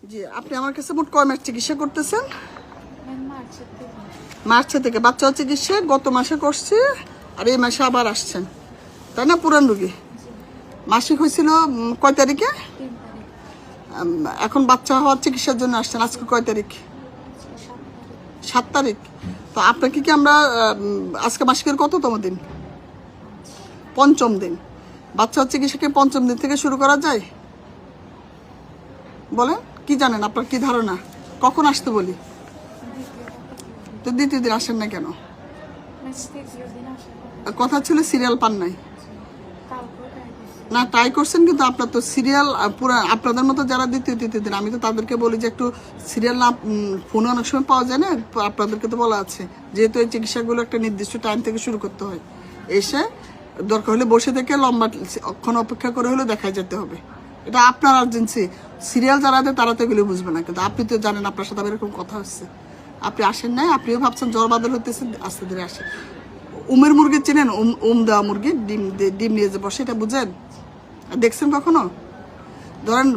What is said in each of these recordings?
জি, আপনি আমার কাছে মোট কয় মাস চিকিৎসা করতেছেন? মার্চ থেকে বাচ্চা চিকিৎসা গত মাসে করছি, আর এই মাসে আবার আসছেন, তাই না? পুরান রোগী। মাসিক হয়েছিল কয় তারিখে? এখন বাচ্চা হওয়ার চিকিৎসার জন্য আসছেন। আজকে কয় তারিখ? 7 তারিখ। তো আপনাকে কি আমরা আজকে মাসিকের কততম দিন? 5ম দিন। বাচ্চা চিকিৎসাকে 5ম দিন থেকে শুরু করা যায়? বলেন, কি জানেন, আপনার কি ধারণা? কখন আসতে বলি? তো দ্বিতীয় দিন আসেন না কেন? কথা ছিল সিরিয়াল পান নাই না, ট্রাই করছেন, কিন্তু আপনার তো সিরিয়াল পুরো আপনাদের মতো যারা দ্বিতীয় তৃতীয় দিন, আমি তো তাদেরকে বলি যে একটু সিরিয়াল না, ফোনে অনেক সময় পাওয়া যায় না, আপনাদেরকে তো বলা আছে যেহেতু এই চিকিৎসাগুলো একটা নির্দিষ্ট টাইম থেকে শুরু করতে হয়, এসে দরকার হলে বসে থেকে লম্বা অক্ষণ অপেক্ষা করে হলে দেখা যেতে হবে। এটা আপনার আর্জেন্সি। সিরিয়াল যারা দেয় তারা তো এগুলো বুঝবে না, কিন্তু আপনি তো জানেন আপনার সাথে এরকম কথা হচ্ছে, আপনি আসেন নাই, আপনিও ভাবছেন জ্বর বাদল হতেছে, আস্তে ধীরে আসেন। উমের মুরগি চেনেন? দেওয়া মুরগি ডিম নিয়ে যে বসে, এটা বুঝেন? দেখছেন কখনো? ধরেন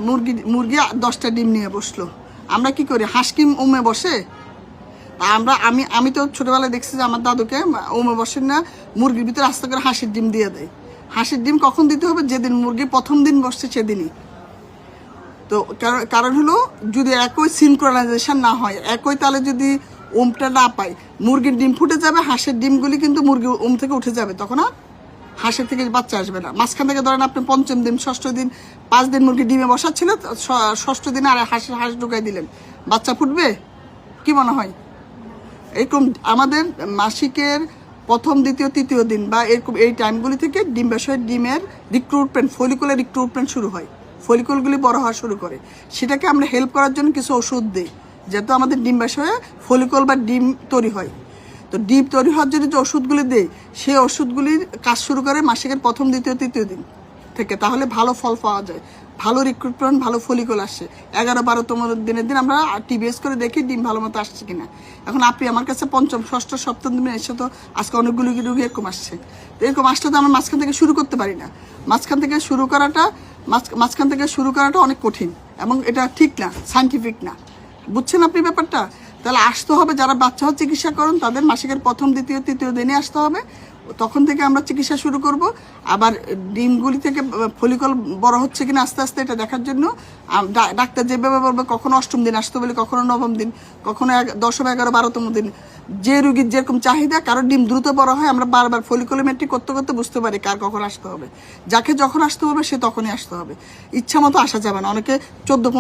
মুরগি 10টা ডিম নিয়ে বসলো, আমরা কি করি? হাঁস কি উমে বসে? আমি তো ছোটবেলায় দেখছি যে আমার দাদুকে উমে বসেন না, মুরগির ভিতরে আস্তে করে হাঁসের ডিম দিয়ে দেয়। হাঁসের ডিম কখন দিতে হবে? যেদিন মুরগি প্রথম দিন বসছে সেদিনই। তো কারণ হলো যদি একই সিনক্রোনাইজেশন না হয়, একই তালে যদি ওমটা না পায়, মুরগির ডিম ফুটে যাবে, হাঁসের ডিমগুলি কিন্তু মুরগি ওম থেকে উঠে যাবে, তখন আর হাঁসের থেকে বাচ্চা আসবে না। মাঝখান থেকে ধরেন আপনি 5ম দিন 6ষ্ঠ দিন 5 দিন মুরগি ডিমে বসাচ্ছিল, 6ষ্ঠ দিনে আর হাঁস ঢুকাই দিলেন, বাচ্চা ফুটবে? কি মনে হয়? এরকম আমাদের মাসিকের প্রথম দ্বিতীয় তৃতীয় দিন বা এরকম এই টাইমগুলি থেকে ডিমের রিক্রুটমেন্ট, ফলিকুলার রিক্রুটমেন্ট শুরু হয়, ফলিকুলগুলি বড় হওয়া শুরু করে। সেটাকে আমরা হেল্প করার জন্য কিছু ওষুধ দিই, যেহেতু আমাদের ডিম্বাশয়ে ফলিকুল বা ডিম তৈরি হয়। তো ডিম তৈরি হওয়ার জন্য যে ওষুধগুলি দেয়, সেই ওষুধগুলির কাজ শুরু করে মাসিকের প্রথম দ্বিতীয় তৃতীয় দিন থেকে, তাহলে ভালো ফল পাওয়া যায়, ভালো রিক্রুটমেন্ট, ভালো ফলিকুল আসে। 11-12তম দিনের দিন আমরা টিবিএস করে দেখি ডিম ভালো মতো আসছে কিনা। এখন আপনি আমার কাছে 5ম 6ষ্ঠ 7ম দিনে এসে তো আজকে অনেকগুলো রোগী এরকম আসছে, তো এরকম আসলে তো আমরা মাঝখান থেকে শুরু করতে পারি না। মাঝখান থেকে শুরু করাটা অনেক কঠিন এবং এটা ঠিক না, সাইন্টিফিক না। বুঝছেন আপনি ব্যাপারটা? তাহলে আসতে হবে, যারা বাচ্চা হওয়ার চিকিৎসা করেন তাদের মাসিকের প্রথম দ্বিতীয় তৃতীয় দিনে আসতে হবে, তখন থেকে আমরা চিকিৎসা শুরু করব। আবার ডিমগুলি থেকে ফলিকল বড় হচ্ছে কিনা আস্তে আস্তে এটা দেখার জন্য ডাক্তার যেভাবে বলবে, কখনো 8ম দিন আসতে বলে, কখনো 9ম দিন, কখনো 10, 11, 12তম দিন, যে রুগীর যেরকম চাহিদা। কারোর ডিম দ্রুত বড় হয়, আমরা বারবার ফলিকোলোমেট্রি করতে করতে বুঝতে পারি কার কখন আসতে হবে। যাকে যখন আসতে হবে সে তখনই আসতে হবে, ইচ্ছা মতো আসা যাবে না। অনেকে 14